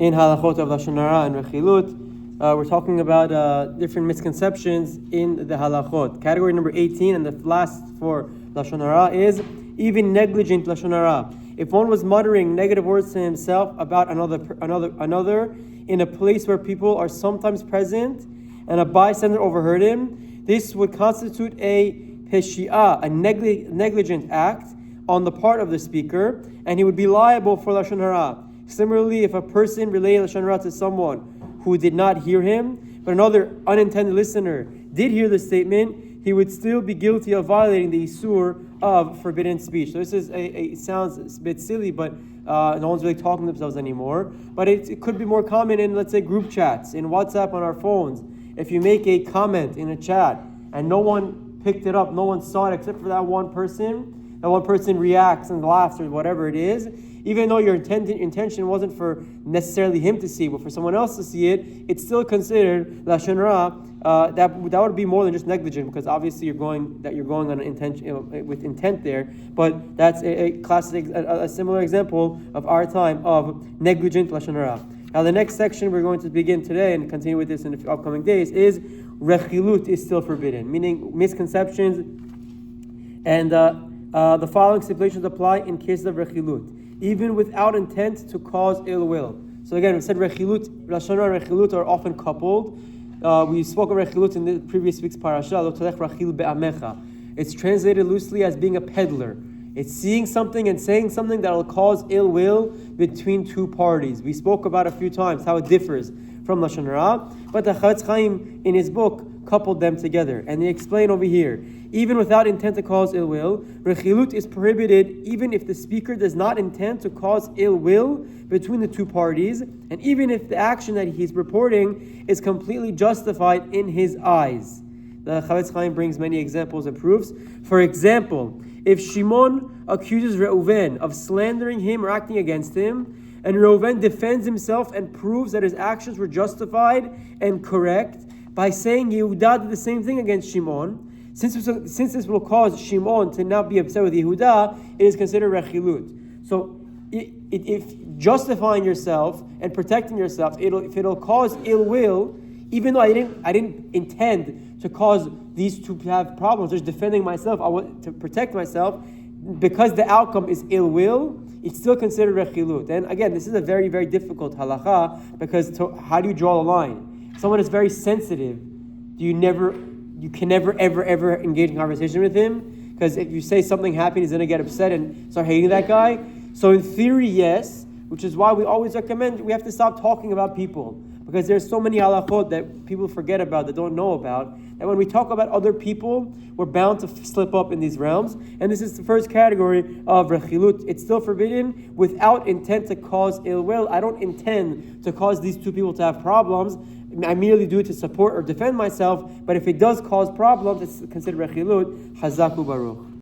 in Halachot of Lashon Hara and Rechilut. We're talking about different misconceptions in the Halachot. Category number 18 and the last for Lashon Hara is even negligent Lashon Hara. If one was muttering negative words to himself about another in a place where people are sometimes present and a bystander overheard him, this would constitute a peshi'ah, a negligent act on the part of the speaker, and he would be liable for Lashon Hara. Similarly, if a person relayed Lashon Hara to someone who did not hear him, but another unintended listener did hear the statement, he would still be guilty of violating the Assur of forbidden speech. So this is it sounds a bit silly, but no one's really talking to themselves anymore. But it could be more common in, let's say, group chats, in WhatsApp on our phones. If you make a comment in a chat and no one picked it up, no one saw it except for that one person reacts and laughs or whatever it is, even though your intention wasn't for necessarily him to see, but for someone else to see it, it's still considered Lashon Hara. That would be more than just negligent, because obviously you're going on an intention, with intent there. But that's a classic, a similar example of our time of negligent Lashon Hara. Now the next section we're going to begin today and continue with this in the upcoming days is Rechilut is still forbidden, meaning misconceptions, and the following stipulations apply in cases of Rechilut, even without intent to cause ill will. So again, we said Rechilut, Lashon Hara and Rechilut are often coupled. We spoke of Rechilut in the previous week's parasha, Lo telech rachil be'amecha. It's translated loosely as being a peddler. It's seeing something and saying something that will cause ill will between two parties. We spoke about a few times how it differs from Lashon Hara, but the Chafetz Chaim in his book coupled them together, and they explain over here, even without intent to cause ill will, Rechilut is prohibited even if the speaker does not intend to cause ill will between the two parties, and even if the action that he's reporting is completely justified in his eyes. The Chafetz Chaim brings many examples and proofs. For example, if Shimon accuses Reuven of slandering him or acting against him, and Reuven defends himself and proves that his actions were justified and correct by saying Yehuda did the same thing against Shimon, since this will cause Shimon to not be upset with Yehuda, it is considered Rechilut. So if justifying yourself and protecting yourself, if it'll cause ill will, even though I didn't intend to cause these two to have problems, just defending myself, I want to protect myself, because the outcome is ill will, it's still considered Rechilut. And again, this is a very, very difficult halacha, because how do you draw the line? Someone is very sensitive. You can never, ever engage in conversation with him, because if you say something happened, he's going to get upset and start hating that guy. So in theory, yes, which is why we always recommend we have to stop talking about people, because there's so many halachot that people forget about, that don't know about, that when we talk about other people, we're bound to slip up in these realms. And this is the first category of Rechilut. It's still forbidden without intent to cause ill will. I don't intend to cause these two people to have problems. I merely do it to support or defend myself. But if it does cause problems, it's considered Rechilut. Hazaku Baruch.